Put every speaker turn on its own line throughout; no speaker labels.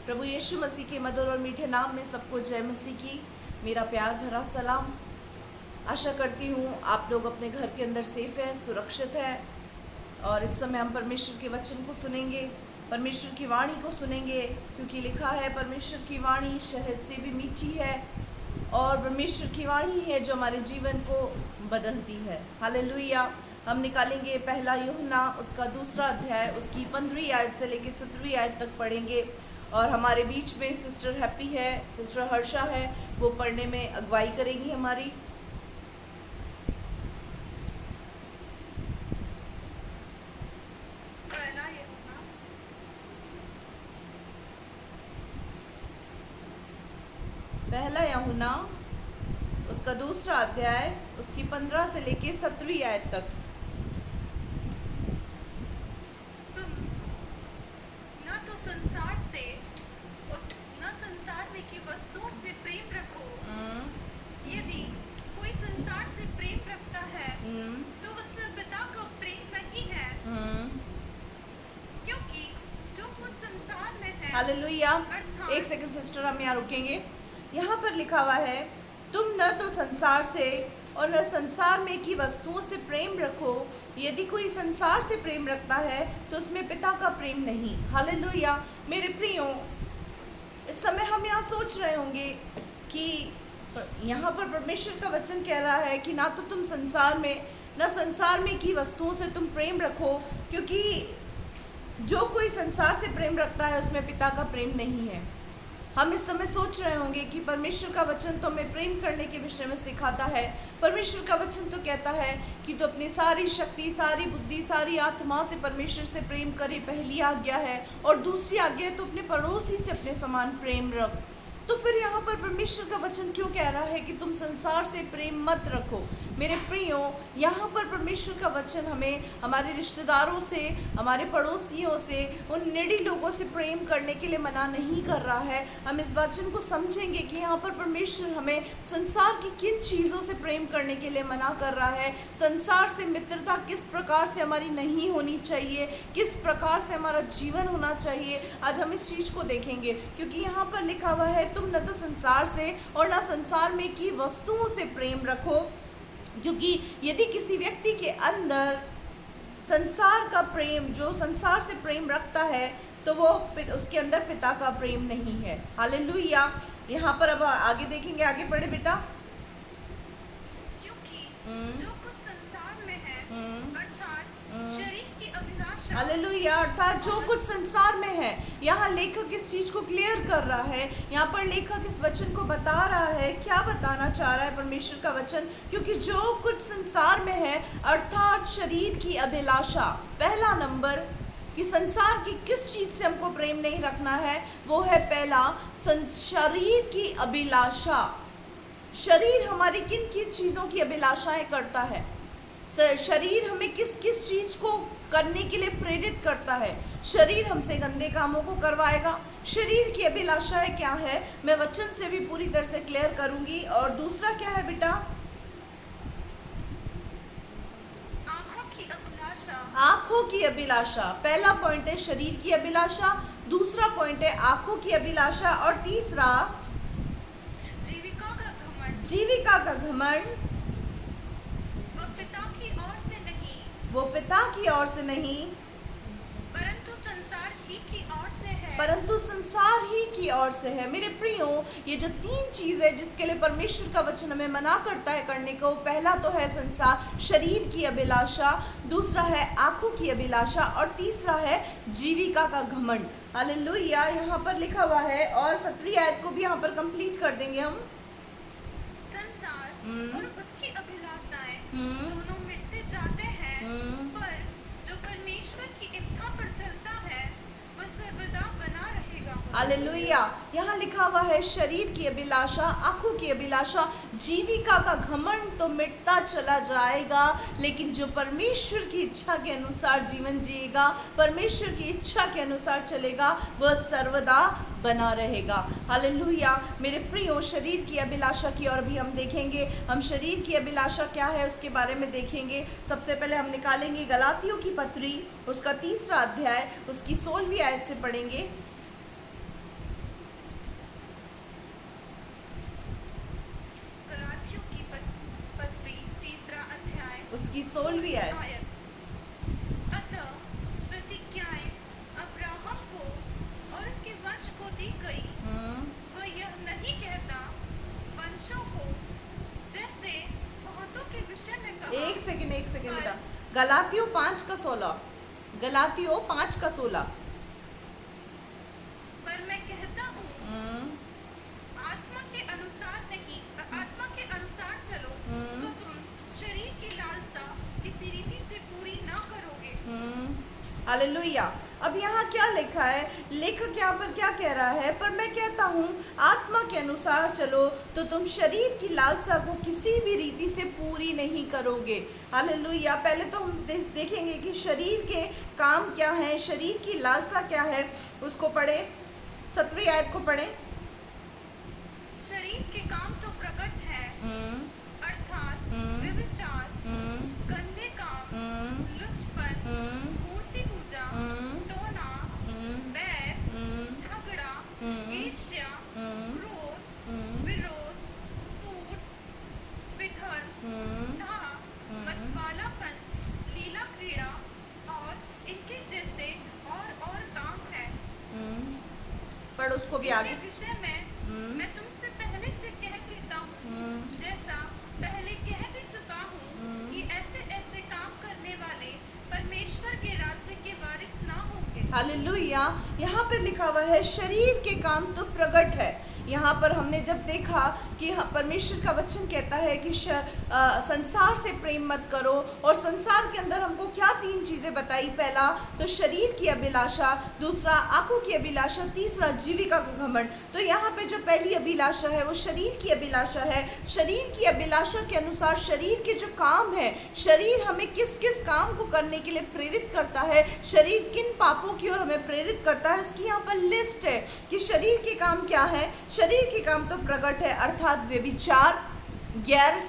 प्रभु यीशु मसीह के मधुर और मीठे नाम में सबको जय मसीह की मेरा प्यार भरा सलाम। आशा करती हूँ आप लोग अपने घर के अंदर सेफ है, सुरक्षित है। और इस समय हम परमेश्वर के वचन को सुनेंगे, परमेश्वर की वाणी को सुनेंगे, क्योंकि लिखा है परमेश्वर की वाणी शहद से भी मीठी है और परमेश्वर की वाणी है जो हमारे जीवन को बदलती है। हालेलुया। हम निकालेंगे पहला यूहन्ना उसका 2 अध्याय उसकी 15वीं आयत से लेकर 17वीं आयत तक पढ़ेंगे। और हमारे बीच में सिस्टर हैप्पी है, सिस्टर हर्षा है, वो पढ़ने में अगुवाई करेंगी हमारी। पहला यूहन्ना उसका 2 अध्याय उसकी 15 से लेके 17वीं आयत तक।
तुम न तो संसार से और न संसार में की वस्तुओं से प्रेम रखो। यदि कोई संसार से प्रेम रखता है तो उसमें पिता का प्रेम नहीं है, क्योंकि जो कुछ संसार में है।
हालेलुया।
अर्थात
एक सेकंड सिस्टर, हम यहाँ रुकेंगे। यहाँ पर लिखा हुआ है, तुम न तो संसार से और न संसार में की वस्तुओं से प्रेम रखो। यदि कोई संसार से प्रेम रखता है तो उसमें पिता का प्रेम नहीं। हालेलुया। मेरे प्रियो, इस समय हम यहाँ सोच रहे होंगे कि यहाँ पर परमेश्वर का वचन कह रहा है कि ना तो तुम संसार में न संसार में की वस्तुओं से तुम प्रेम रखो, क्योंकि जो कोई संसार से प्रेम रखता है उसमें पिता का प्रेम नहीं है। हम इस समय सोच रहे होंगे कि परमेश्वर का वचन तो हमें प्रेम करने के विषय में सिखाता है। परमेश्वर का वचन तो कहता है कि तो अपनी सारी शक्ति, सारी बुद्धि, सारी आत्मा से परमेश्वर से प्रेम करे, पहली आज्ञा है। और दूसरी आज्ञा है तो अपने पड़ोसी से अपने समान प्रेम रख। तो फिर यहाँ पर परमेश्वर का वचन क्यों कह रहा है कि तुम संसार से प्रेम मत रखो? मेरे प्रियो, यहाँ पर परमेश्वर का वचन हमें हमारे रिश्तेदारों से, हमारे पड़ोसियों से, उन नेडी लोगों से प्रेम करने के लिए मना नहीं कर रहा है। हम इस वचन को समझेंगे कि यहाँ पर परमेश्वर हमें संसार की किन चीज़ों से प्रेम करने के लिए मना कर रहा है। संसार से मित्रता किस प्रकार से हमारी नहीं होनी चाहिए, किस प्रकार से हमारा जीवन होना चाहिए, आज हम इस चीज़ को देखेंगे। क्योंकि यहाँ पर लिखा हुआ है, तुम न तो संसार से और न संसार में की वस्तुओं से प्रेम रखो। क्योंकि यदि किसी व्यक्ति के अंदर संसार का प्रेम, जो संसार से प्रेम रखता है, तो वो उसके अंदर पिता का प्रेम नहीं है। हालेलुया। यहाँ पर अब आगे देखेंगे, आगे पढ़े बेटा।
क्योंकि जो कुछ संसार में है, अर्थात शरीर की अभिलाषा।
हालेलुया। अर्थात जो कुछ संसार में है। यहाँ लेखक इस चीज को क्लियर कर रहा है। यहाँ पर लेखक इस वचन को बता रहा है, क्या बताना चाह रहा है परमेश्वर का वचन? क्योंकि जो कुछ संसार में है, अर्थात शरीर की अभिलाषा। पहला नंबर कि संसार की किस चीज से हमको प्रेम नहीं रखना है, वो है पहला, शरीर की अभिलाषा। शरीर हमारी किन किन चीजों की अभिलाषाएं करता है? शरीर हमें किस किस चीज को करने के लिए प्रेरित करता है? शरीर हमसे गंदे कामों को करवाएगा। शरीर की अभिलाषाएं क्या है, मैं वचन से भी पूरी तरह से क्लियर करूंगी। और दूसरा क्या है बेटा?
आंखों की अभिलाषा।
आंखों की अभिलाषा। पहला पॉइंट है शरीर की अभिलाषा, दूसरा पॉइंट है आंखों की अभिलाषा, और तीसरा
जीविका का घमंड।
जीविका का घमंड।
वो पिता की ओर से नहीं,
परंतु
संसार ही की ओर से है।
परंतु संसार ही की ओर से है। मेरे प्रियो, ये जो 3 चीज है जिसके लिए परमेश्वर का वचन हमें मना करता है करने को, पहला तो है संसार, शरीर की अभिलाषा, दूसरा है आंखों की अभिलाषा, और तीसरा है जीविका का घमंड। हालेलुया। यहाँ पर लिखा हुआ है, और 17वीं आयत को भी यहाँ पर कंप्लीट कर देंगे हम।
संसार और उसकी अभिलाषाएं दोनों मिटते जाते हैं, पर जो परमेश्वर की इच्छा पर चलता है वह सर्वदा बना रहेगा।
हालेलुया। यहाँ लिखा हुआ है शरीर की अभिलाषा, आंखों की अभिलाषा, जीविका का घमंड तो मिटता चला जाएगा, लेकिन जो परमेश्वर की इच्छा के अनुसार जीवन जिएगा, परमेश्वर की इच्छा के अनुसार चलेगा, वह सर्वदा बना रहेगा। हालेलुया। मेरे प्रियो, शरीर की अभिलाषा की ओर भी हम देखेंगे। हम शरीर की अभिलाषा क्या है उसके बारे में देखेंगे। सबसे पहले हम निकालेंगे गलातियों की पत्री, उसका 3 अध्याय, उसकी 16वीं आयत से पढ़ेंगे। उसकी 16वीं आयत।
अतः प्रतिज्ञाएं अब्राहम को और उसके वंश को दी गई। वह यह नहीं कहता वंशों को, जैसे बहुतों के विषय में कहा।
एक सेकंड बेटा। गलातियों 5:16, गलातियों 5:16।
पर मैं कहता हूँ आत्मा के अनुसार नहीं, आत्मा के अनुसार चलो तो तुम शरीर की लालसा इसी रीति से पूरी ना करोगे।
हालेलुया। अब यहाँ क्या लिखा है? लेखक यहाँ पर क्या कह रहा है? पर मैं कहता हूँ आत्मा के अनुसार चलो तो तुम शरीर की लालसा को किसी भी रीति से पूरी नहीं करोगे। हालेलुया। पहले तो हम देखेंगे कि शरीर के काम क्या है, शरीर की लालसा क्या है। उसको पढ़े, 7वीं आयत को पढ़े।
शरीर के काम तो प्रकट है, अर्थात व्यभिचार, गंदे काम, लुचपन, मूर्ति पूजा, टोना, बैर, झगड़ा, ईर्ष्या, क्रोध, विरोध, फूट, विधर्म, दाह, मतवालापन, लीला क्रीड़ा और इनके जैसे और काम है।
पढ़ उसको भी आगे।
इनके विषय में मैं तुमसे पहले से कह देता हूँ, जैसा पहले कह भी चुका हूँ कि ऐसे काम करने वाले परमेश्वर के राज्य के वारिस ना होंगे।
हालेलुया। यहाँ पर लिखा हुआ है शरीर के काम तो प्रकट है। यहाँ पर हमने जब देखा कि परमेश्वर का वचन कहता है कि संसार से प्रेम मत करो, और संसार के अंदर हमको क्या 3 चीज़ें बताई। पहला तो शरीर की अभिलाषा, दूसरा आंखों की अभिलाषा, तीसरा जीविका का घमंड। तो यहाँ पे जो पहली अभिलाषा है वो शरीर की अभिलाषा है। शरीर की अभिलाषा के अनुसार शरीर के जो काम है, शरीर हमें किस किस काम को करने के लिए प्रेरित करता है, शरीर किन पापों की ओर हमें प्रेरित करता है, उसकी यहाँ पर लिस्ट है कि शरीर के काम क्या है। शरीर के काम तो प्रकट है, अर्थात व्यभिचार, गैर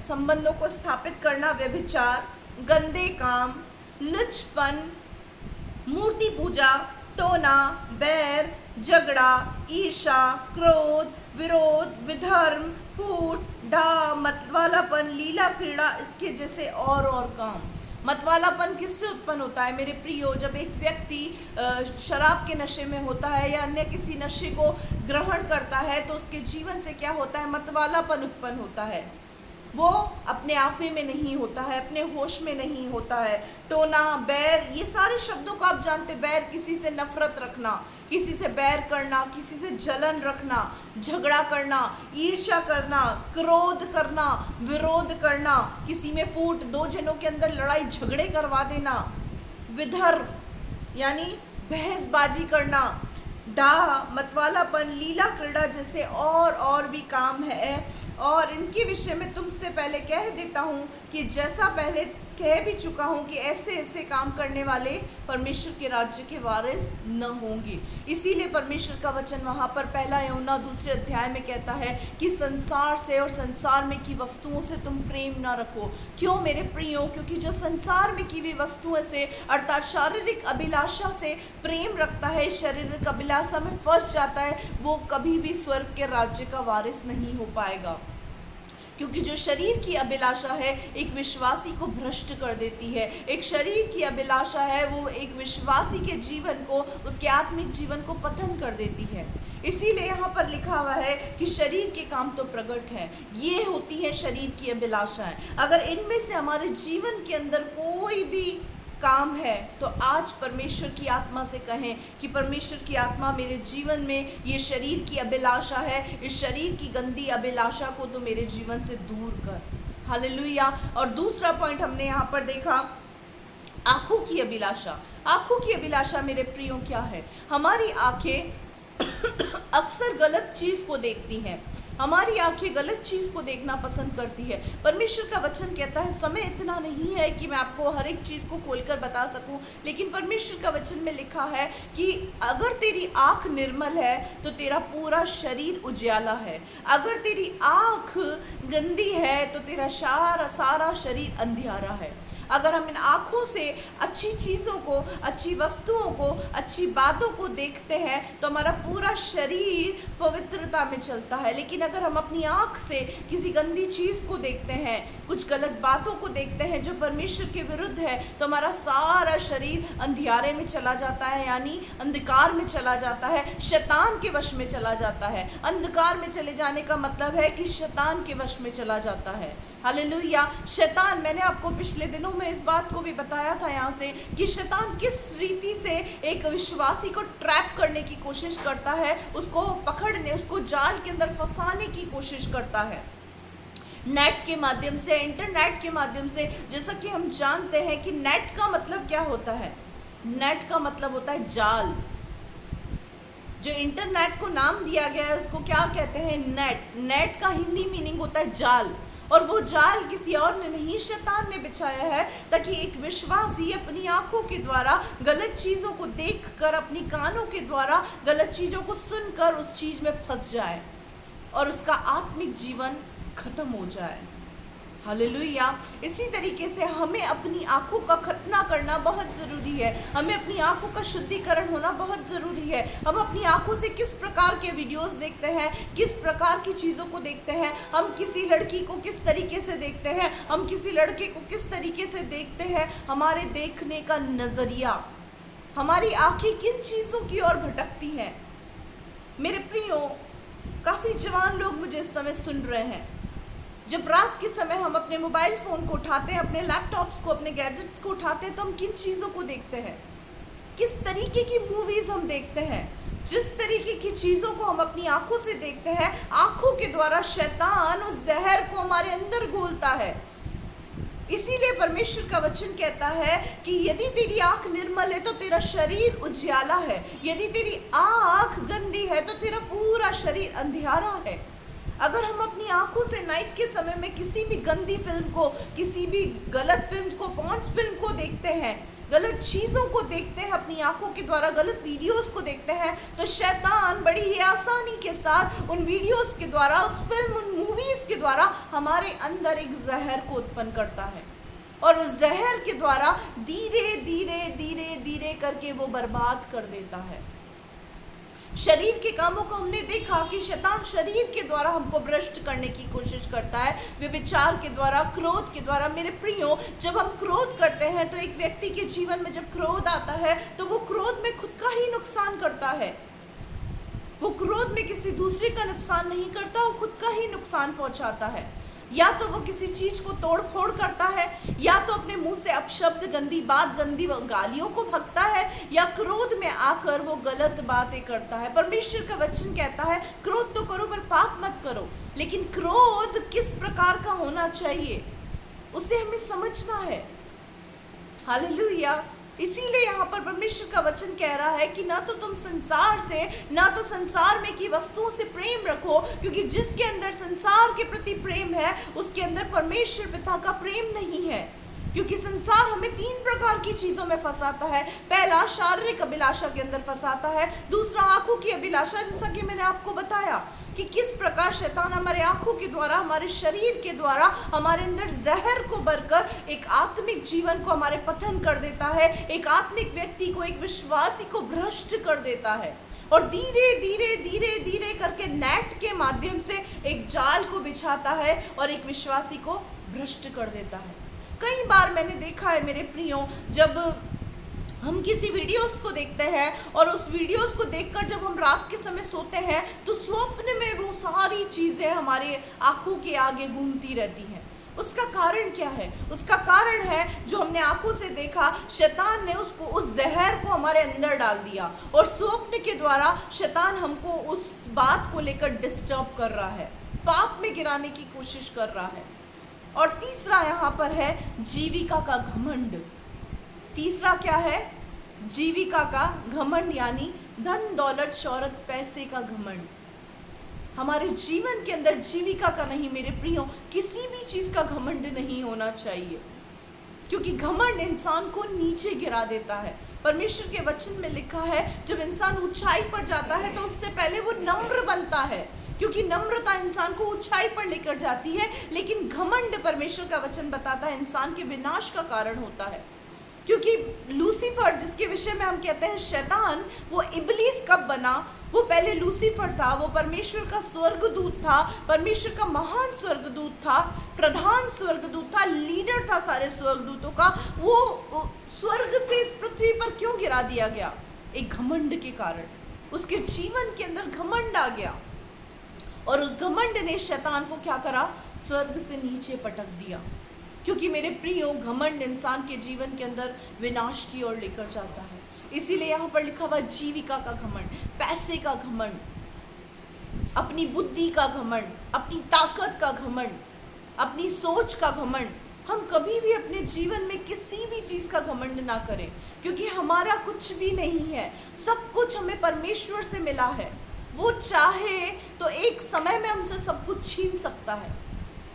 संबंधों को स्थापित करना, व्यभिचार, गंदे काम, लुचपन, मूर्ति पूजा, टोना, बैर, झगड़ा, ईर्ष्या, क्रोध, विरोध, विधर्म, फूट, डाह, मतवालापन, लीला क्रीड़ा, इसके जैसे और काम। मतवालापन किससे उत्पन्न होता है मेरे प्रियो? जब एक व्यक्ति शराब के नशे में होता है या अन्य किसी नशे को ग्रहण करता है तो उसके जीवन से क्या होता है? मतवालापन उत्पन्न होता है। वो अपने आप में नहीं होता है, अपने होश में नहीं होता है। टोना, बैर, ये सारे शब्दों को आप जानते। बैर किसी से नफरत रखना, किसी से बैर करना, किसी से जलन रखना, झगड़ा करना, ईर्ष्या करना, क्रोध करना, विरोध करना, किसी में फूट, 2 जनों के अंदर लड़ाई झगड़े करवा देना, विधर्म यानी बहसबाजी करना, डाह, मतवालापन, लीला क्रीड़ा जैसे और भी काम है। और इनके विषय में तुमसे पहले कह देता हूँ कि जैसा पहले कह भी चुका हूँ कि ऐसे काम करने वाले परमेश्वर के राज्य के वारिस न होंगे। इसीलिए परमेश्वर का वचन वहाँ पर 1 यूहन्ना 2 अध्याय में कहता है कि संसार से और संसार में की वस्तुओं से तुम प्रेम ना रखो। क्यों मेरे प्रियो? क्योंकि जो संसार में की हुई वस्तुओं से अर्थात शारीरिक अभिलाषा से प्रेम रखता है, शारीरिक अभिलाषा में फंस जाता है, वो कभी भी स्वर्ग के राज्य का वारिस नहीं हो पाएगा। क्योंकि जो शरीर की अभिलाषा है एक विश्वासी को भ्रष्ट कर देती है। एक शरीर की अभिलाषा है वो एक विश्वासी के जीवन को, उसके आत्मिक जीवन को पतन कर देती है। इसीलिए यहाँ पर लिखा हुआ है कि शरीर के काम तो प्रकट है, ये होती है शरीर की अभिलाषाएं। अगर इनमें से हमारे जीवन के अंदर कोई भी काम है तो आज परमेश्वर की आत्मा से कहें कि परमेश्वर की आत्मा मेरे जीवन में ये शरीर की अभिलाषा है, इस शरीर की गंदी अभिलाषा को तो मेरे जीवन से दूर कर। हालेलुया। और दूसरा पॉइंट हमने यहाँ पर देखा, आंखों की अभिलाषा। आंखों की अभिलाषा मेरे प्रियो क्या है? हमारी आंखें अक्सर गलत चीज को देखती हैं। हमारी आंखें गलत चीज को देखना पसंद करती है। परमेश्वर का वचन कहता है समय इतना नहीं है कि मैं आपको हर एक चीज को खोलकर बता सकूं, लेकिन परमेश्वर का वचन में लिखा है कि अगर तेरी आंख निर्मल है तो तेरा पूरा शरीर उजियाला है, अगर तेरी आंख गंदी है तो तेरा सारा शरीर अंधियारा है। अगर हम इन आँखों से अच्छी चीज़ों को, अच्छी वस्तुओं को, अच्छी बातों को देखते हैं तो हमारा पूरा शरीर पवित्रता में चलता है। लेकिन अगर हम अपनी आँख से किसी गंदी चीज़ को देखते हैं, कुछ गलत बातों को देखते हैं जो परमेश्वर के विरुद्ध है, तो हमारा सारा शरीर अंधियारे में चला जाता है, यानी अंधकार में चला जाता है, शैतान के वश में चला जाता है। अंधकार में चले जाने का मतलब है कि शैतान के वश में चला जाता है। हालेलुया। शैतान, मैंने आपको पिछले दिनों में इस बात को भी बताया था यहाँ से कि शैतान किस रीति से एक विश्वासी को ट्रैप करने की कोशिश करता है, उसको पकड़ने, उसको जाल के अंदर फंसाने की कोशिश करता है। नेट के माध्यम से, इंटरनेट के माध्यम से। जैसा कि हम जानते हैं कि नेट का मतलब क्या होता है? नेट का मतलब होता है जाल। जो इंटरनेट को नाम दिया गया है उसको क्या कहते हैं? नेट। नेट का हिंदी मीनिंग होता है जाल, और वो जाल किसी और ने नहीं, शैतान ने बिछाया है ताकि एक विश्वासी अपनी आंखों के द्वारा गलत चीज़ों को देखकर, अपनी कानों के द्वारा गलत चीज़ों को सुनकर उस चीज़ में फंस जाए और उसका आत्मिक जीवन खत्म हो जाए। हालेलुया। इसी तरीके से हमें अपनी आंखों का खतना करना बहुत ज़रूरी है। हमें अपनी आंखों का शुद्धिकरण होना बहुत ज़रूरी है। हम अपनी आंखों से किस प्रकार के वीडियोस देखते हैं, किस प्रकार की चीज़ों को देखते हैं, हम किसी लड़की को किस तरीके से देखते हैं, हम किसी लड़के को किस तरीके से देखते हैं, हमारे देखने का नज़रिया, हमारी आंखें किन चीज़ों की ओर भटकती हैं। मेरे प्रियो, काफ़ी जवान लोग मुझे इस समय सुन रहे हैं। जब रात के समय हम अपने मोबाइल फ़ोन को उठाते हैं, अपने लैपटॉप्स को, अपने गैजेट्स को उठाते हैं, तो हम किन चीज़ों को देखते हैं, किस तरीके की मूवीज़ हम देखते हैं। जिस तरीके की चीज़ों को हम अपनी आंखों से देखते हैं, आंखों के द्वारा शैतान उस जहर को हमारे अंदर घोलता है। इसीलिए परमेश्वर का वचन कहता है कि यदि तेरी आंख निर्मल है तो तेरा शरीर उजियाला है, यदि तेरी आंख गंदी है तो तेरा पूरा शरीर अंधियारा है। अगर हम अपनी आंखों से नाइट के समय में किसी भी गंदी फिल्म को, किसी भी गलत फिल्म को, पॉर्न फिल्म को देखते हैं, गलत चीज़ों को देखते हैं, अपनी आंखों के द्वारा गलत वीडियोस को देखते हैं, तो शैतान बड़ी ही आसानी के साथ उन वीडियोस के द्वारा, उस फिल्म, उन मूवीज़ के द्वारा हमारे अंदर एक जहर को उत्पन्न करता है, और उस जहर के द्वारा धीरे धीरे धीरे धीरे करके वो बर्बाद कर देता है। शरीर के कामों को हमने देखा कि शैतान शरीर के द्वारा हमको भ्रष्ट करने की कोशिश करता है, व्यभिचार के द्वारा, क्रोध के द्वारा। मेरे प्रियो, जब हम क्रोध करते हैं तो एक व्यक्ति के जीवन में जब क्रोध आता है तो वो क्रोध में खुद का ही नुकसान करता है। वो क्रोध में किसी दूसरे का नुकसान नहीं करता, वो खुद का ही नुकसान पहुंचाता है। या तो वो किसी चीज को तोड़ फोड़ करता है, या तो अपने मुंह से अपशब्द, गंदी बात, गंदी गालियों को भगता है, या क्रोध में आकर वो गलत बातें करता है। परमेश्वर का वचन कहता है क्रोध तो करो पर पाप मत करो। लेकिन क्रोध किस प्रकार का होना चाहिए उसे हमें समझना है। हालेलुया। इसीलिए यहाँ पर परमेश्वर का वचन कह रहा है कि ना तो तुम संसार से, ना तो संसार में की वस्तुओं से प्रेम रखो, क्योंकि जिसके अंदर संसार के प्रति प्रेम है उसके अंदर परमेश्वर पिता का प्रेम नहीं है। क्योंकि संसार हमें 3 प्रकार की चीज़ों में फंसाता है। पहला, शारीरिक अभिलाषा के अंदर फंसाता है। दूसरा, आंखों की अभिलाषा, जैसा कि मैंने आपको बताया कि किस प्रकार शैतान हमारे आंखों के द्वारा, हमारे शरीर के द्वारा हमारे अंदर जहर को भरकर एक आत्मिक जीवन को हमारे पतन कर देता है, एक आत्मिक व्यक्ति को, एक विश्वासी को भ्रष्ट कर देता है, और धीरे धीरे धीरे धीरे करके नेट के माध्यम से एक जाल को बिछाता है और एक विश्वासी को भ्रष्ट कर देता है। कई बार मैंने देखा है मेरे प्रियो, जब हम किसी वीडियोस को देखते हैं और उस वीडियोस को देखकर जब हम रात के समय सोते हैं तो स्वप्न में वो सारी चीज़ें हमारे आंखों के आगे घूमती रहती हैं। उसका कारण क्या है? उसका कारण है जो हमने आंखों से देखा, शैतान ने उसको, उस जहर को हमारे अंदर डाल दिया, और स्वप्न के द्वारा शैतान हमको उस बात को लेकर डिस्टर्ब कर रहा है, पाप में गिराने की कोशिश कर रहा है। और तीसरा यहाँ पर है जीविका का घमंड। तीसरा क्या है? जीविका का घमंड, यानी धन, दौलत, शौहरत, पैसे का घमंड। हमारे जीवन के अंदर जीविका का नहीं मेरे प्रियो, किसी भी चीज़ का घमंड नहीं होना चाहिए, क्योंकि घमंड इंसान को नीचे गिरा देता है। परमेश्वर के वचन में लिखा है जब इंसान ऊंचाई पर जाता है तो उससे पहले वो नम्र बनता है। क्योंकि नम्रता इंसान को ऊंचाई पर लेकर जाती है, लेकिन घमंड, परमेश्वर का वचन बताता है, इंसान के विनाश का कारण होता है। क्योंकि लूसीफर, जिसके विषय में हम कहते हैं शैतान, वो इबलीस कब बना? वो पहले लूसीफर था, वो परमेश्वर का स्वर्गदूत था, परमेश्वर का महान स्वर्गदूत था, प्रधान स्वर्गदूत था, लीडर था सारे स्वर्गदूतों का। वो स्वर्ग से इस पृथ्वी पर क्यों गिरा दिया गया? एक घमंड के कारण। उसके जीवन के अंदर घमंड आ गया, और उस घमंड ने शैतान को क्या करा? स्वर्ग से नीचे पटक दिया। क्योंकि मेरे प्रियो, घमंड इंसान के जीवन के अंदर विनाश की ओर लेकर जाता है। इसीलिए यहाँ पर लिखा हुआ जीविका का घमंड, पैसे का घमंड, अपनी बुद्धि का घमंड, अपनी ताकत का घमंड, अपनी सोच का घमंड। हम कभी भी अपने जीवन में किसी भी चीज का घमंड ना करें, क्योंकि हमारा कुछ भी नहीं है, सब कुछ हमें परमेश्वर से मिला है। वो चाहे तो एक समय में हमसे सब कुछ छीन सकता है,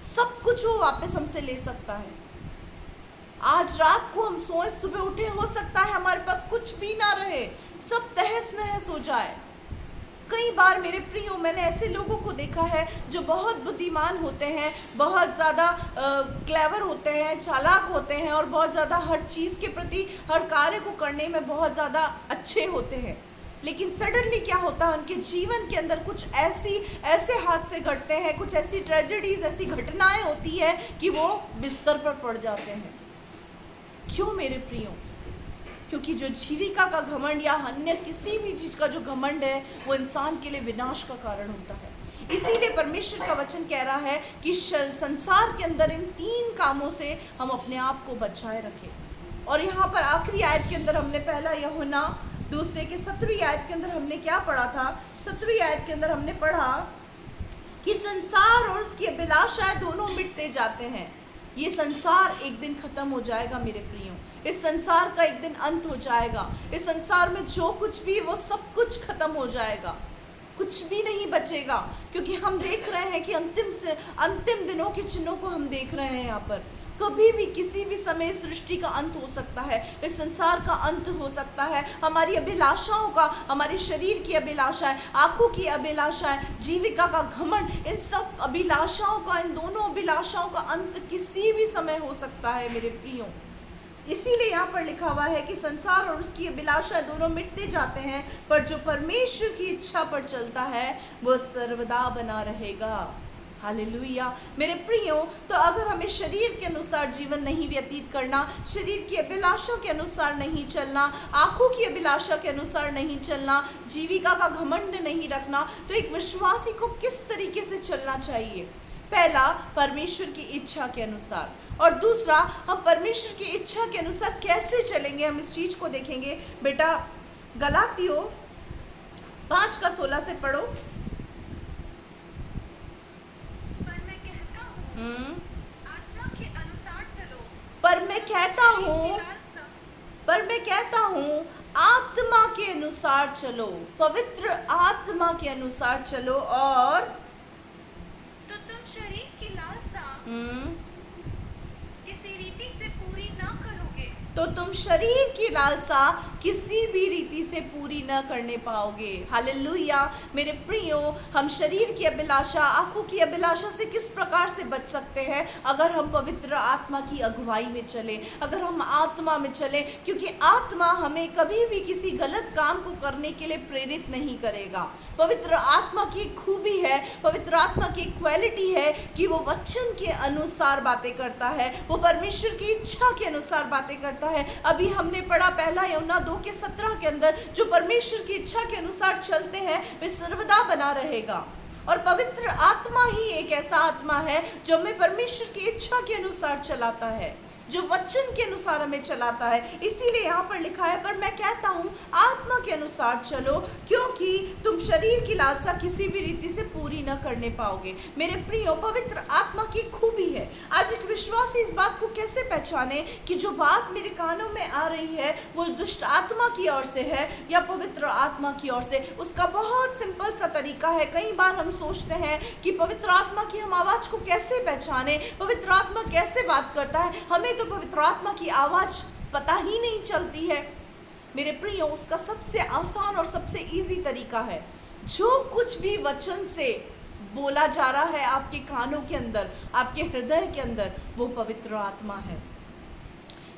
सब कुछ वो वापस हमसे ले सकता है। आज रात को हम सोए, सुबह उठे, हो सकता है हमारे पास कुछ भी ना रहे, सब तहस नहस हो जाए। कई बार मेरे प्रियो, मैंने ऐसे लोगों को देखा है जो बहुत बुद्धिमान होते हैं, बहुत ज़्यादा क्लेवर होते हैं, चालाक होते हैं, और बहुत ज़्यादा हर चीज़ के प्रति, हर कार्य को करने में बहुत ज़्यादा अच्छे होते हैं। लेकिन सडनली क्या होता है, उनके जीवन के अंदर कुछ ऐसे हादसे घटते हैं, कुछ ऐसी ट्रेजेडीज, ऐसी घटनाएं होती है कि वो बिस्तर पर पड़ जाते हैं। क्यों मेरे प्रियो? क्योंकि जो जीविका का घमंड या अन्य किसी भी चीज का जो घमंड है, वो इंसान के लिए विनाश का कारण होता है। इसीलिए परमेश्वर का वचन कह रहा है कि संसार के अंदर इन 3 कामों से हम अपने आप को बचाए रखें। और यहाँ पर आखिरी आयत के अंदर हमने पहला यूहन्ना 2 के 17वीं आयत के अंदर हमने क्या पढ़ा था? 17वीं आयत के अंदर हमने पढ़ा कि संसार और उसकी अभिलाषाएं दोनों मिटते जाते हैं। ये संसार एक दिन खत्म हो जाएगा मेरे प्रियो, इस संसार का एक दिन अंत हो जाएगा। इस संसार में जो कुछ भी, वो सब कुछ खत्म हो जाएगा, कुछ भी नहीं बचेगा। क्योंकि हम देख रहे हैं कि अंतिम दिनों के चिन्हों को हम देख रहे हैं। यहाँ पर कभी भी किसी भी समय सृष्टि का अंत हो सकता है, इस संसार का अंत हो सकता है, हमारी अभिलाषाओं का, हमारे शरीर की अभिलाषाएं, आंखों की अभिलाषाएं, जीविका का घमंड, इन सब अभिलाषाओं का, इन दोनों अभिलाषाओं का अंत किसी भी समय हो सकता है मेरे प्रियो। इसीलिए यहाँ पर लिखा हुआ है कि संसार और उसकी अभिलाषाएं दोनों मिटते जाते हैं, पर जो परमेश्वर की इच्छा पर चलता है वह सर्वदा बना रहेगा। हालेलुया मेरे प्रियो। तो अगर हमें शरीर के अनुसार जीवन नहीं व्यतीत करना, शरीर की अभिलाषा के अनुसार नहीं चलना, आंखों की अभिलाषा के अनुसार नहीं चलना, जीविका का घमंड नहीं रखना, तो एक विश्वासी को किस तरीके से चलना चाहिए? पहला, परमेश्वर की इच्छा के अनुसार, और दूसरा, हम परमेश्वर की इच्छा के अनुसार कैसे चलेंगे, हम इस चीज को देखेंगे। बेटा गलातियों 5:16 से पढ़ो।
आत्मा के अनुसार चलो,
पर मैं कहता हूँ आत्मा के अनुसार चलो, पवित्र आत्मा के अनुसार चलो, और
तो तुम शरीर की लालसा किसी रीति से पूरी ना करोगे।
तो तुम शरीर की लालसा किसी भी रीति से पूरी न करने पाओगे। हालेलुया मेरे प्रियो, हम शरीर की अभिलाषा, आंखों की अभिलाषा से किस प्रकार से बच सकते हैं? अगर हम पवित्र आत्मा की अगुवाई में चले, अगर हम आत्मा में चले, क्योंकि आत्मा हमें कभी भी किसी गलत काम को करने के लिए प्रेरित नहीं करेगा। पवित्र आत्मा की खूबी है, पवित्र आत्मा की क्वालिटी है कि वो वचन के अनुसार बातें करता है, वो परमेश्वर की इच्छा के अनुसार बातें करता है। अभी हमने पढ़ा पहला यूहन्ना 2:17 के अंदर, जो परमेश्वर की इच्छा के अनुसार चलते हैं वे सर्वदा बना रहेगा। और पवित्र आत्मा ही एक ऐसा आत्मा है जो हमें परमेश्वर की इच्छा के अनुसार चलाता है, जो वचन के अनुसार हमें चलाता है। इसीलिए यहाँ पर लिखा है, पर मैं कहता हूँ आत्मा के अनुसार चलो, क्योंकि तुम शरीर की लालसा किसी भी रीति से पूरी न करने पाओगे। मेरे प्रियो, पवित्र आत्मा की खूबी है। आज एक विश्वासी इस बात को कैसे पहचाने कि जो बात मेरे कानों में आ रही है वो दुष्ट आत्मा की ओर से है या पवित्र आत्मा की ओर से? उसका बहुत सिंपल सा तरीका है। कई बार हम सोचते हैं कि पवित्र आत्मा की हम आवाज को कैसे पहचाने, पवित्र आत्मा कैसे बात करता है, हमें तो पवित्र आत्मा की आवाज पता ही नहीं चलती है। मेरे प्रियो, उसका सबसे आसान और सबसे इजी तरीका है, जो कुछ भी वचन से बोला जा रहा है आपके कानों के अंदर, आपके हृदय के अंदर, वो पवित्र आत्मा है।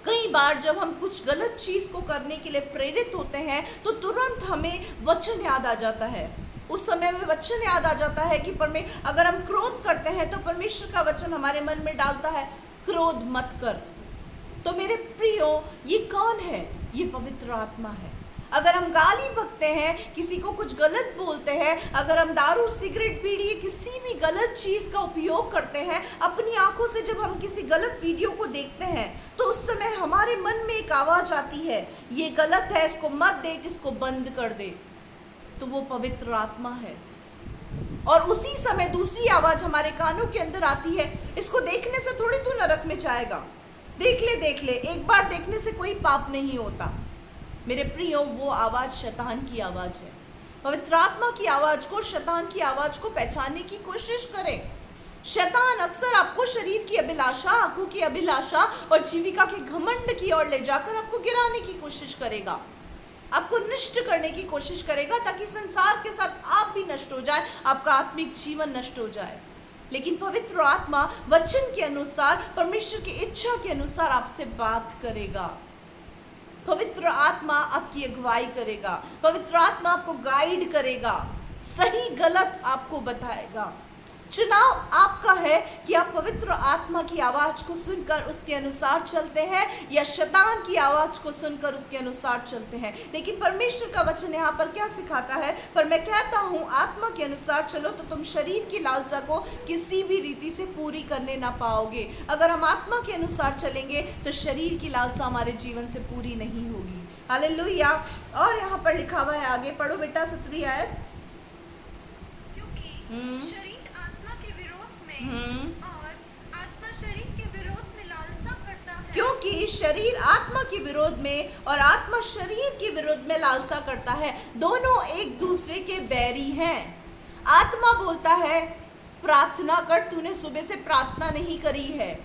कई बार जब हम कुछ गलत चीज को करने के लिए प्रेरित होते हैं तो तुरंत हमें वचन याद आ जाता है। उस समय में वचन याद आ जाता है कि अगर हम क्रोध करते हैं तो परमेश्वर का वचन हमारे मन में डालता है, क्रोध मत कर। तो मेरे प्रियो, ये कौन है? ये पवित्र आत्मा है। अगर हम गाली बकते हैं, किसी को कुछ गलत बोलते हैं, अगर हम दारू, सिगरेट, बीड़ी, किसी भी गलत चीज का उपयोग करते हैं, अपनी आंखों से जब हम किसी गलत वीडियो को देखते हैं तो उस समय हमारे मन में एक आवाज आती है, ये गलत है, इसको मत देख, इसको बंद कर दे। तो वो पवित्र आत्मा है। और उसी समय दूसरी आवाज हमारे कानों के अंदर आती है, इसको देखने से थोड़ी तू नरक में जाएगा, देख ले, एक बार देखने से कोई पाप नहीं होता। मेरे प्रियो, वो आवाज शैतान की आवाज है। पवित्र आत्मा की आवाज को, शैतान की आवाज को पहचानने की कोशिश करें। शैतान अक्सर आपको शरीर की अभिलाषा, आंखों की अभिलाषा और जीविका के घमंड की ओर ले जाकर आपको गिराने की कोशिश करेगा, आपको नष्ट करने की कोशिश करेगा, ताकि संसार के साथ आप भी नष्ट हो जाए, आपका आत्मिक जीवन नष्ट हो जाए। लेकिन पवित्र आत्मा वचन के अनुसार, परमेश्वर की इच्छा के अनुसार आपसे बात करेगा। पवित्र आत्मा आपकी अगुवाई करेगा, पवित्र आत्मा आपको गाइड करेगा, सही गलत आपको बताएगा। चुनाव आपका है कि आप पवित्र आत्मा की आवाज को सुनकर उसके अनुसार चलते हैं या शैतान की आवाज को सुनकर उसके अनुसार चलते हैं। लेकिन परमेश्वर का वचन यहाँ पर क्या सिखाता है? पर मैं कहता हूँ, आत्मा के अनुसार चलो तो तुम शरीर की लालसा को किसी भी रीति से पूरी करने ना पाओगे। अगर हम आत्मा के अनुसार चलेंगे तो शरीर की लालसा हमारे जीवन से पूरी नहीं होगी। हालेलुया। और यहाँ पर लिखा हुआ है, आगे पढ़ो बेटा, 17वीं आयत।
क्योंकि और आत्मा शरीर के विरोध में लालसा करता है।
क्योंकि शरीर आत्मा के विरोध में और आत्मा शरीर के विरोध में लालसा करता है। दोनों एक दूसरे के बैरी हैं। आत्मा बोलता है प्रार्थना कर, तूने सुबह से प्रार्थना नहीं करी है।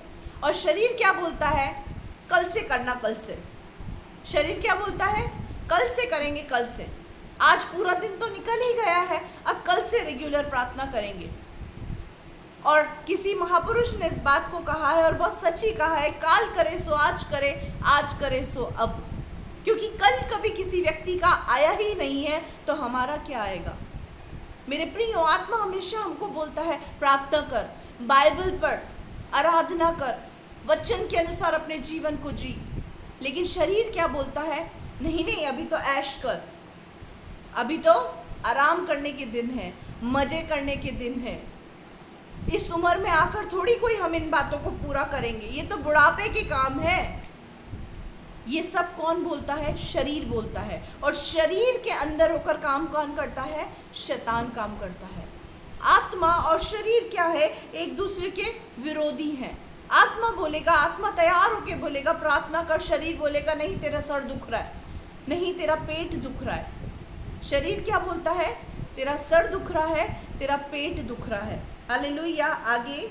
और शरीर क्या बोलता है? कल से करना, कल से। शरीर क्या बोलता है? कल से करेंगे, कल से। आज पूरा दिन तो निकल ही गया है, अब कल से रेगुलर प्रार्थना करेंगे। और किसी महापुरुष ने इस बात को कहा है और बहुत सच्ची कहा है, काल करे सो आज करे, आज करे सो अब। क्योंकि कल कभी किसी व्यक्ति का आया ही नहीं है, तो हमारा क्या आएगा? मेरे प्रियो, आत्मा हमेशा हमको बोलता है प्रार्थना कर, बाइबल पढ़, आराधना कर, वचन के अनुसार अपने जीवन को जी। लेकिन शरीर क्या बोलता है? नहीं, अभी तो ऐश कर, अभी तो आराम करने के दिन है, मजे करने के दिन है। इस उम्र में आकर थोड़ी कोई हम इन बातों को पूरा करेंगे, ये तो बुढ़ापे के काम है। ये सब कौन बोलता है? शरीर बोलता है। और शरीर के अंदर होकर काम कौन करता है? शैतान काम करता है। आत्मा और शरीर क्या है? एक दूसरे के विरोधी हैं। आत्मा बोलेगा, आत्मा तैयार होके बोलेगा प्रार्थना कर, शरीर बोलेगा नहीं तेरा सर दुख रहा है, नहीं तेरा पेट दुख रहा है। शरीर क्या बोलता है? तेरा सर दुख रहा है, तेरा पेट दुख रहा है। हालेलुया। आगे,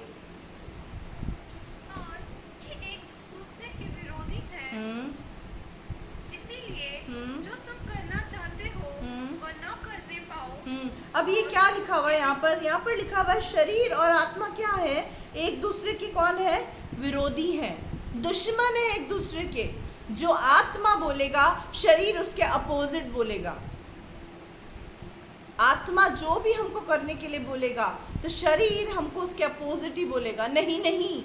और ये एक दूसरे के विरोधी हैं। इसीलिए जो तुम करना चाहते हो और ना करने पाओ।
अब ये क्या लिखा हुआ है यहाँ पर? यहाँ पर लिखा हुआ है शरीर और आत्मा क्या है? एक दूसरे की कौन है? विरोधी हैं, दुश्मन है एक दूसरे के। जो आत्मा बोलेगा, शरीर उसके अपोजिट बोलेगा। आत्मा जो भी हमको करने के लिए बोलेगा तो शरीर हमको उसके अपोजिट ही बोलेगा। नहीं,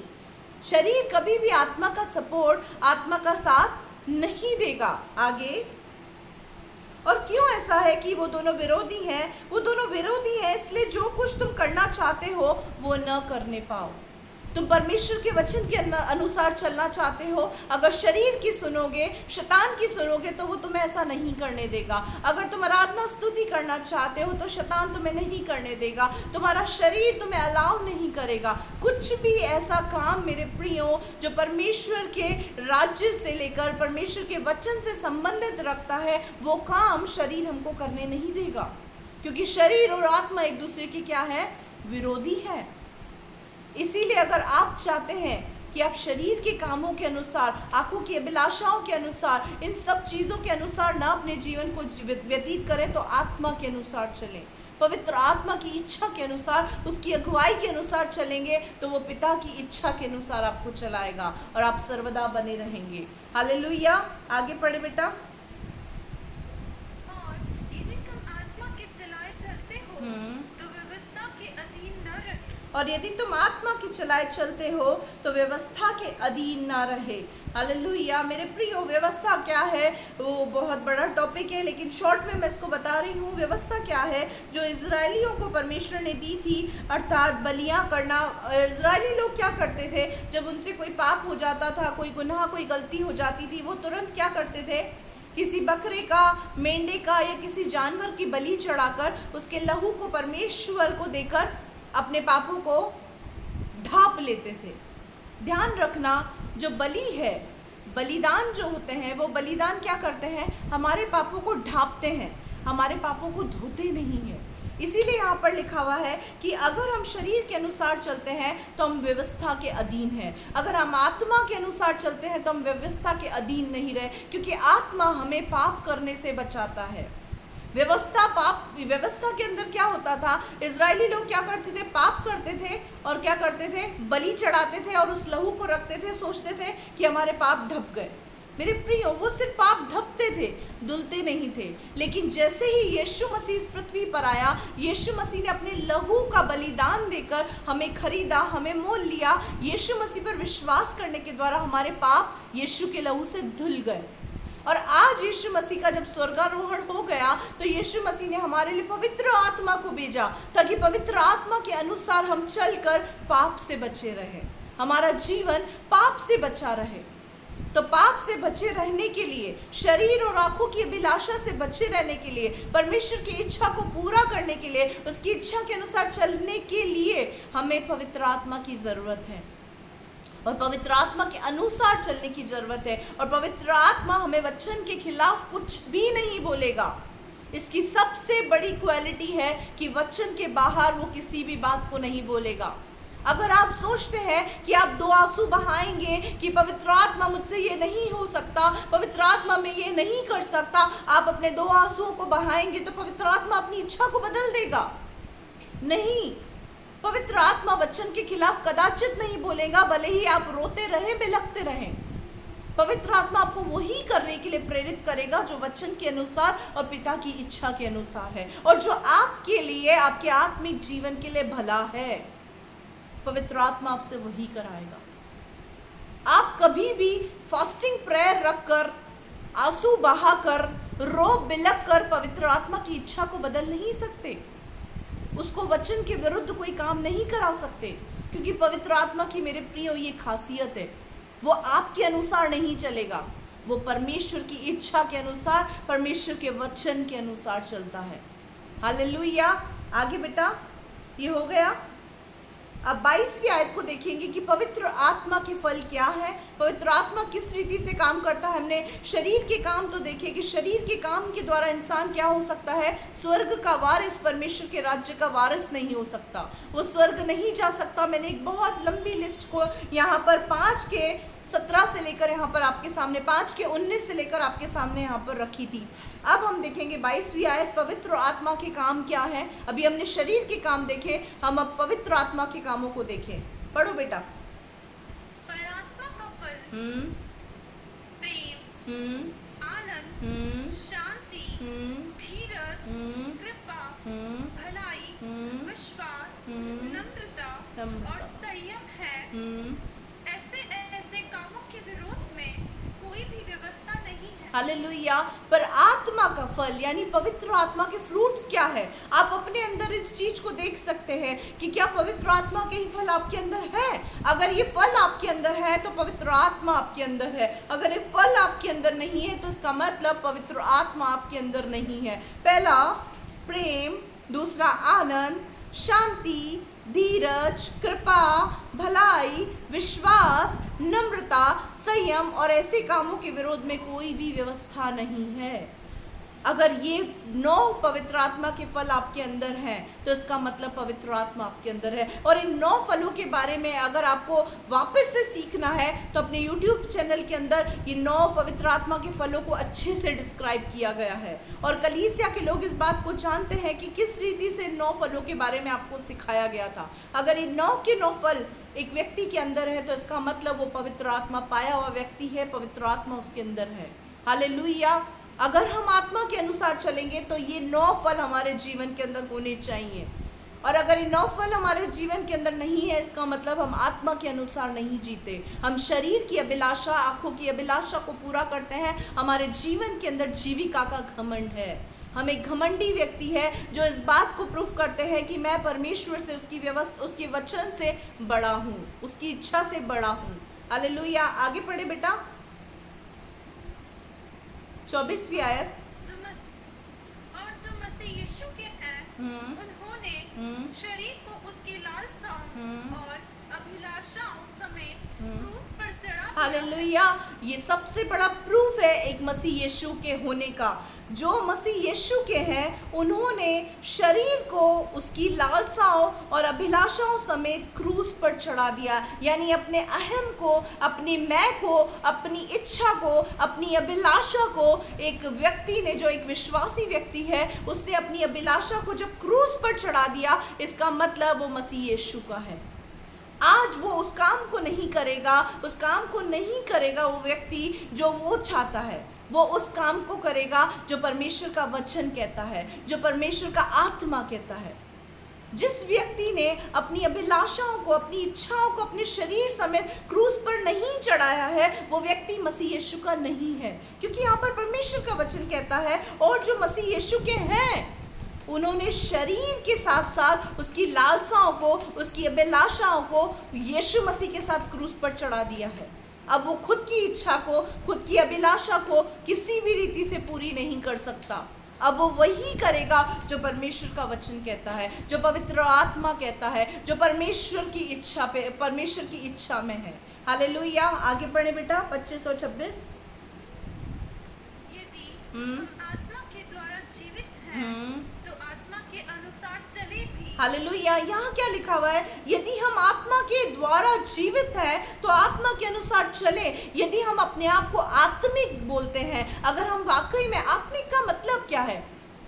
शरीर कभी भी आत्मा का सपोर्ट, आत्मा का साथ नहीं देगा। आगे, और क्यों ऐसा है कि वो दोनों विरोधी हैं? वो दोनों विरोधी हैं इसलिए जो कुछ तुम करना चाहते हो वो न करने पाओ। तुम परमेश्वर के वचन के अनुसार चलना चाहते हो, अगर शरीर की सुनोगे, शैतान की सुनोगे तो वो तुम्हें ऐसा नहीं करने देगा। अगर तुम आराधना स्तुति करना चाहते हो तो शैतान तुम्हें नहीं करने देगा, तुम्हारा शरीर तुम्हें अलाउ नहीं करेगा। कुछ भी ऐसा काम मेरे प्रियो जो परमेश्वर के राज्य से लेकर परमेश्वर के वचन से संबंधित रखता है, वो काम शरीर हमको करने नहीं देगा। क्योंकि शरीर और आत्मा एक दूसरे के क्या है? विरोधी है। इसीलिए अगर आप चाहते हैं कि आप शरीर के कामों के अनुसार, आंखों की अभिलाषाओं के अनुसार, इन सब चीज़ों के अनुसार ना अपने जीवन को व्यतीत करें, तो आत्मा के अनुसार चलें। पवित्र आत्मा की इच्छा के अनुसार, उसकी अगुवाई के अनुसार चलेंगे, तो वो पिता की इच्छा के अनुसार आपको चलाएगा और आप सर्वदा बने रहेंगे। हालेलुया। आगे पढ़े बेटा।
और यदि तुम आत्मा के चलाए चलते हो तो व्यवस्था के अधीन न रहे।
और यदि तुम आत्मा के चलाए चलते हो तो व्यवस्था के अधीन ना रहे। हालेलुया। मेरे प्रियो, व्यवस्था क्या है वो बहुत बड़ा टॉपिक है, लेकिन शॉर्ट में मैं इसको बता रही हूँ। व्यवस्था क्या है? जो इजरायलियों को परमेश्वर ने दी थी, अर्थात बलियां करना। इजरायली लोग क्या करते थे? जब उनसे कोई पाप हो जाता था, कोई गुनाह, कोई गलती हो जाती थी, वो तुरंत क्या करते थे? किसी बकरे का, मेंढे का या किसी जानवर की बलि चढ़ाकर उसके लहू को परमेश्वर को देकर अपने पापों को ढांप लेते थे। ध्यान रखना, जो बलि है, बलिदान जो होते हैं, वो बलिदान क्या करते हैं? हमारे पापों को ढांपते हैं, हमारे पापों को धोते नहीं है। इसीलिए यहाँ पर लिखा हुआ है कि अगर हम शरीर के अनुसार चलते हैं तो हम व्यवस्था के अधीन हैं, अगर हम आत्मा के अनुसार चलते हैं तो हम व्यवस्था के अधीन नहीं रहे, क्योंकि आत्मा हमें पाप करने से बचाता है। व्यवस्था के अंदर क्या होता था? इजरायली लोग क्या करते थे? पाप करते थे और क्या करते थे? बलि चढ़ाते थे और उस लहू को रखते थे, सोचते थे कि हमारे पाप ढप गए। मेरे प्रियो, वो सिर्फ पाप ढपते थे, धुलते नहीं थे। लेकिन जैसे ही यीशु मसीह इस पृथ्वी पर आया, यीशु मसीह ने अपने लहू का बलिदान देकर हमें खरीदा, हमें मोल लिया। यीशु मसीह पर विश्वास करने के द्वारा हमारे पाप यीशु के लहू से धुल गए। और आज यीशु मसीह का जब स्वर्गारोहण हो गया तो यीशु मसीह ने हमारे लिए पवित्र आत्मा को भेजा, ताकि पवित्र आत्मा के अनुसार हम चलकर पाप से बचे रहे, हमारा जीवन पाप से बचा रहे। तो पाप से बचे रहने के लिए, शरीर और आंखों की अभिलाषा से बचे रहने के लिए, परमेश्वर की इच्छा को पूरा करने के लिए, उसकी इच्छा के अनुसार चलने के लिए हमें पवित्र आत्मा की जरूरत है और पवित्र आत्मा के अनुसार चलने की जरूरत है। और पवित्र आत्मा हमें वचन के खिलाफ कुछ भी नहीं बोलेगा। इसकी सबसे बड़ी क्वालिटी है कि वचन के बाहर वो किसी भी बात को नहीं बोलेगा। अगर आप सोचते हैं कि आप 2 आंसू बहाएंगे कि पवित्र आत्मा मुझसे ये नहीं हो सकता, पवित्र आत्मा में ये नहीं कर सकता, आप अपने 2 आंसुओं को बहाएंगे तो पवित्र आत्मा अपनी इच्छा को बदल देगा? नहीं, पवित्र आत्मा वचन के खिलाफ कदाचित नहीं बोलेगा, भले ही आप रोते रहें, बिलखते रहें। पवित्र आत्मा आपको वही करने के लिए प्रेरित करेगा जो वचन के अनुसार और पिता की इच्छा के अनुसार है, और जो आपके लिए, आपके आत्मिक जीवन के लिए भला है। पवित्र आत्मा आपसे वही कराएगा। आप कभी भी फास्टिंग प्रेयर रखकर, आंसू बहाकर, रो बिलख कर पवित्र आत्मा की इच्छा को बदल नहीं सकते। उसको वचन के विरुद्ध कोई काम नहीं करा सकते, क्योंकि पवित्र आत्मा की, मेरे प्रियो, ये खासियत है, वो आपके अनुसार नहीं चलेगा, वो परमेश्वर की इच्छा के अनुसार, परमेश्वर के वचन के अनुसार चलता है। हालेलुया। आगे बेटा, ये हो गया। अब 22वीं आयत को देखेंगे कि पवित्र आत्मा के फल क्या है, पवित्र आत्मा किस रीति से काम करता है। हमने शरीर के काम तो देखे कि शरीर के काम के द्वारा इंसान क्या हो सकता है? स्वर्ग का वारिस, परमेश्वर के राज्य का वारिस नहीं हो सकता, वो स्वर्ग नहीं जा सकता। मैंने एक बहुत लंबी लिस्ट को यहाँ पर 5:17 से लेकर यहाँ पर आपके सामने 5:19 से लेकर आपके सामने यहाँ पर रखी थी। अब हम देखेंगे 22वीं आयत, पवित्र आत्मा के काम क्या है। अभी हमने शरीर के काम देखे, हम अब पवित्र आत्मा के कामों को देखें। पढ़ो बेटा।
पर आत्मा का फल प्रेम, आनंद, शांति, धीरज, कृपा, भलाई, विश्वास, नम्रता और संयम है। ऐसे कामों के विरोध में कोई भी व्यवस्था नहीं है।
हालेलुया। पर आत्मा का फल यानी पवित्र आत्मा के फ्रूट्स क्या है? आप अपने अंदर इस चीज को देख सकते हैं कि क्या पवित्र आत्मा के ही फल आपके अंदर है। अगर ये फल आपके अंदर है तो पवित्र आत्मा आपके अंदर है। अगर ये फल आपके अंदर नहीं है तो इसका मतलब पवित्र आत्मा आपके अंदर नहीं है। पहला प्रेम, दूसरा आनंद, शांति, धीरज, कृपा, भलाई, विश्वास, नम्रता, संयम, और ऐसे कामों के विरोध में कोई भी व्यवस्था नहीं है। अगर ये 9 पवित्र आत्मा के फल आपके अंदर हैं तो इसका मतलब पवित्र आत्मा आपके अंदर है। और इन 9 फलों के बारे में अगर आपको वापस से सीखना है तो अपने YouTube चैनल के अंदर ये 9 पवित्र आत्मा के फलों को अच्छे से डिस्क्राइब किया गया है। और कलीसिया के लोग इस बात को जानते हैं कि किस रीति से 9 फलों के बारे में आपको सिखाया गया था। अगर ये 9 के 9 फल एक व्यक्ति के अंदर है तो इसका मतलब वो पवित्र आत्मा पाया हुआ व्यक्ति है, पवित्र आत्मा उसके अंदर है। हालेलुया। अगर हम आत्मा के अनुसार चलेंगे तो ये 9 फल हमारे जीवन के अंदर होने चाहिए। और अगर ये 9 फल हमारे जीवन के अंदर नहीं है, इसका मतलब हम आत्मा के अनुसार नहीं जीते। हम शरीर की अभिलाषा, आंखों की अभिलाषा को पूरा करते हैं। हमारे जीवन के अंदर जीविका का घमंड है। हम एक घमंडी व्यक्ति है जो इस बात को प्रूफ करते हैं कि मैं परमेश्वर से, उसकी व्यवस्था, उसके वचन से बड़ा हूँ, उसकी इच्छा से बड़ा हूँ। हालेलुया। आगे पढ़े बेटा, 24वीं आयत।
और जो मसीह यीशु के हैं, उन्होंने शरीर को उसकी लालसाओं और अभिलाषाओं समेत क्रूस पर चढ़ा दिया।
हालेलुया। ये सबसे बड़ा प्रूफ है एक मसीह यीशु के होने का। जो मसीह यीशु के हैं उन्होंने शरीर को उसकी लालसाओं और अभिलाषाओं समेत क्रूस पर चढ़ा दिया। यानी अपने अहम को, अपनी मैं को, अपनी इच्छा को, अपनी अभिलाषा को एक व्यक्ति ने, जो एक विश्वासी व्यक्ति है, उसने अपनी अभिलाषा को जब क्रूस पर चढ़ा दिया, इसका मतलब वो मसीह यीशु का है। आज वो उस काम को नहीं करेगा, उस काम को नहीं करेगा वो व्यक्ति जो वो चाहता है। वो उस काम को करेगा जो परमेश्वर का वचन कहता है, जो परमेश्वर का आत्मा कहता है। जिस व्यक्ति ने अपनी अभिलाषाओं को, अपनी इच्छाओं को अपने शरीर समेत क्रूस पर नहीं चढ़ाया है, वो व्यक्ति मसीह यीशु का नहीं है। क्योंकि यहाँ पर परमेश्वर का वचन कहता है, और जो मसीह यीशु के हैं उन्होंने शरीर के साथ साथ उसकी लालसाओं को, उसकी अभिलाषाओं को यीशु मसीह के साथ क्रूस पर चढ़ा दिया है। अब वो खुद की इच्छा को, खुद की अभिलाषा को किसी भी रीति से पूरी नहीं कर सकता। अब वो वही करेगा जो परमेश्वर का वचन कहता है, जो पवित्र आत्मा कहता है, जो परमेश्वर की इच्छा पे, परमेश्वर की इच्छा में है। हालेलुया। आगे पढ़े बेटा, 25 और 26।
यदि हम आत्मा के द्वारा जीवित हैं, तो आत्मा के अनुसार चले भी।
हालेलुया। यहाँ क्या लिखा हुआ है? यदि हम आत्मा के द्वारा जीवित हैं तो आत्मा के अनुसार चले। यदि हम अपने आप को आत्मिक बोलते हैं, अगर हम वाकई में, आत्मिक का मतलब क्या है?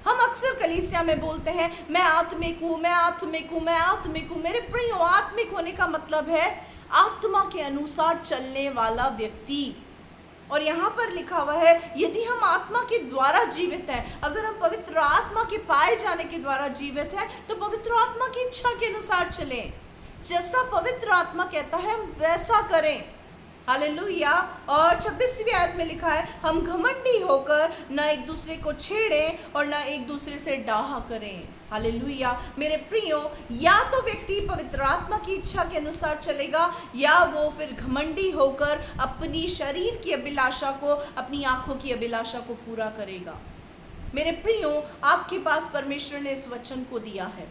हम अक्सर कलीसिया में बोलते हैं मैं आत्मिक हूँ, मैं आत्मिक हूँ, मैं आत्मिक हूँ। मेरे प्रियो, आत्मिक होने का मतलब है आत्मा के अनुसार चलने वाला व्यक्ति। और यहाँ पर लिखा हुआ है यदि हम आत्मा के द्वारा जीवित हैं, अगर हम पवित्र आत्मा के पाए जाने के द्वारा जीवित हैं, तो पवित्र आत्मा की इच्छा के अनुसार चलें। जैसा पवित्र आत्मा कहता है हम वैसा करें। हालेलुया। और 26वीं आयत में लिखा है, हम घमंडी होकर न एक दूसरे को छेड़ें और न एक दूसरे से डाहा करें। हालेलुया। मेरे प्रियो, या तो व्यक्ति पवित्र आत्मा की इच्छा के अनुसार चलेगा, या वो फिर घमंडी होकर अपनी शरीर की अभिलाषा को, अपनी आंखों की अभिलाषा को पूरा करेगा। मेरे प्रियो, आपके पास परमेश्वर ने इस वचन को दिया है,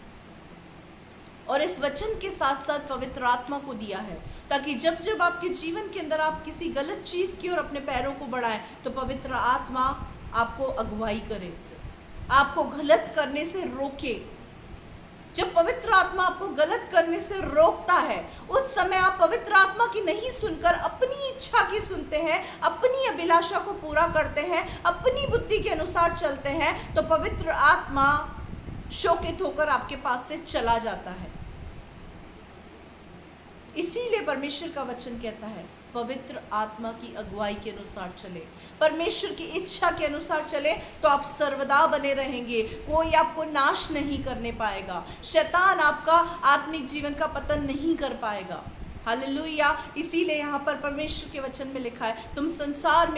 और इस वचन के साथ साथ पवित्र आत्मा को दिया है, ताकि जब जब आपके जीवन के अंदर आप किसी गलत चीज की ओर अपने पैरों को बढ़ाएं, तो पवित्र आत्मा आपको अगुवाई करे, आपको गलत करने से रोके। जब पवित्र आत्मा आपको गलत करने से रोकता है, उस समय आप पवित्र आत्मा की नहीं सुनकर अपनी इच्छा की सुनते हैं, अपनी अभिलाषा को पूरा करते हैं, अपनी बुद्धि के अनुसार चलते हैं, तो पवित्र आत्मा शोकित होकर आपके पास से चला जाता है। इसीलिए परमेश्वर का वचन कहता है पवित्र आत्मा की अगुवाई के अनुसार चले, परमेश्वर की इच्छा के अनुसार चले, तो आप सर्वदा बने रहेंगे। कोई आपको नाश नहीं करने पाएगा, शैतान आपका आत्मिक जीवन का पतन नहीं कर पाएगा। हालेलुया। इसीलिए यहाँ पर परमेश्वर के वचन में लिखा है, तुम संसार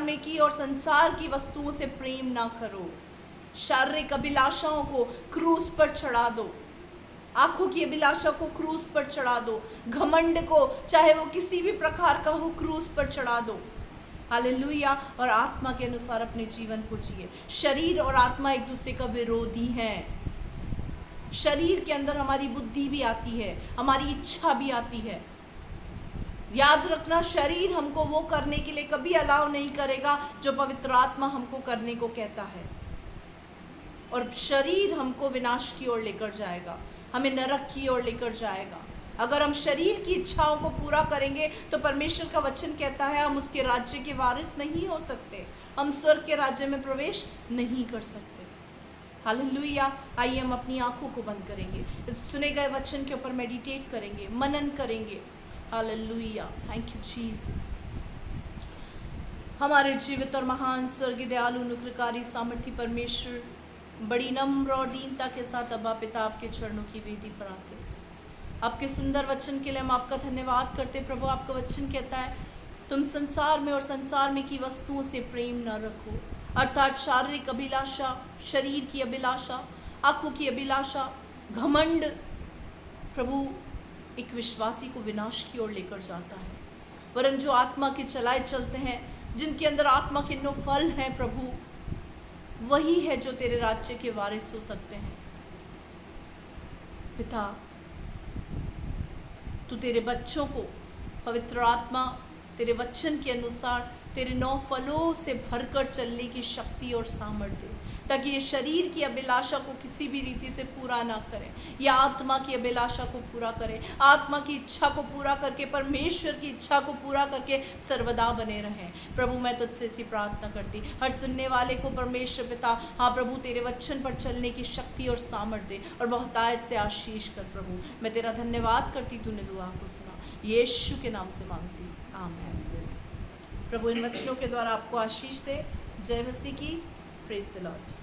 में की और संसार की वस्तुओं से प्रेम ना करो। शारीरिक अभिलाषाओं को क्रूस पर चढ़ा दो, आंखों की अभिलाषा को क्रूस पर चढ़ा दो, घमंड को, चाहे वो किसी भी प्रकार का हो, क्रूस पर चढ़ा दो। हालेलुया। और आत्मा के अनुसार अपने जीवन को जिए। शरीर और आत्मा एक दूसरे का विरोधी हैं। शरीर के अंदर हमारी बुद्धि भी आती है, हमारी इच्छा भी आती है, याद रखना, शरीर हमको वो करने के लिए कभी अलाउ नहीं करेगा जो पवित्र आत्मा हमको करने को कहता है, और शरीर हमको विनाश की ओर लेकर जाएगा, हमें नरक की ओर लेकर जाएगा। अगर हम शरीर की इच्छाओं को पूरा करेंगे तो परमेश्वर का वचन कहता है हम उसके राज्य के वारिस नहीं हो सकते, हम स्वर्ग के राज्य में प्रवेश नहीं कर सकते। हालेलुया। आइए हम अपनी आंखों को बंद करेंगे, इस सुने गए वचन के ऊपर मेडिटेट करेंगे, मनन करेंगे। Hallelujah, thank you Jesus. हमारे जीवित और महान स्वर्गीय दयालु अनुग्रहकारी सामर्थी परमेश्वर, बड़ी नम्र और दीनता के साथ अब्बा पिता आपके चरणों की वेदी पर आते, आपके सुंदर वचन के लिए हम आपका धन्यवाद करते। प्रभु, आपका वचन कहता है तुम संसार में और संसार में की वस्तुओं से प्रेम न रखो, अर्थात शारीरिक अभिलाषा, शरीर की अभिलाषा, आंखों की अभिलाषा, घमंड प्रभु एक विश्वासी को विनाश की ओर लेकर जाता है। वरन जो आत्मा के चलाए चलते हैं, जिनके अंदर आत्मा के 9 फल हैं प्रभु, वही है जो तेरे राज्य के वारिस हो सकते हैं। पिता, तू तेरे बच्चों को पवित्र आत्मा तेरे वचन के अनुसार तेरे 9 फलों से भरकर चलने की शक्ति और सामर्थ्य दे, ताकि ये शरीर की अभिलाषा को किसी भी रीति से पूरा ना करें, या आत्मा की अभिलाषा को पूरा करें, आत्मा की इच्छा को पूरा करके परमेश्वर की इच्छा को पूरा करके सर्वदा बने रहें। प्रभु, मैं तुझसे ऐसी प्रार्थना करती, हर सुनने वाले को परमेश्वर पिता, हाँ प्रभु, तेरे वचन पर चलने की शक्ति और सामर्थ्य दे और बहुतायत से आशीष कर। प्रभु, मैं तेरा धन्यवाद करती, तूने दुआ को सुना, यीशु के नाम से मांगती, आमीन। प्रभु इन वचनों के द्वारा आपको आशीष दे। जय मसीह की। Praise the Lord.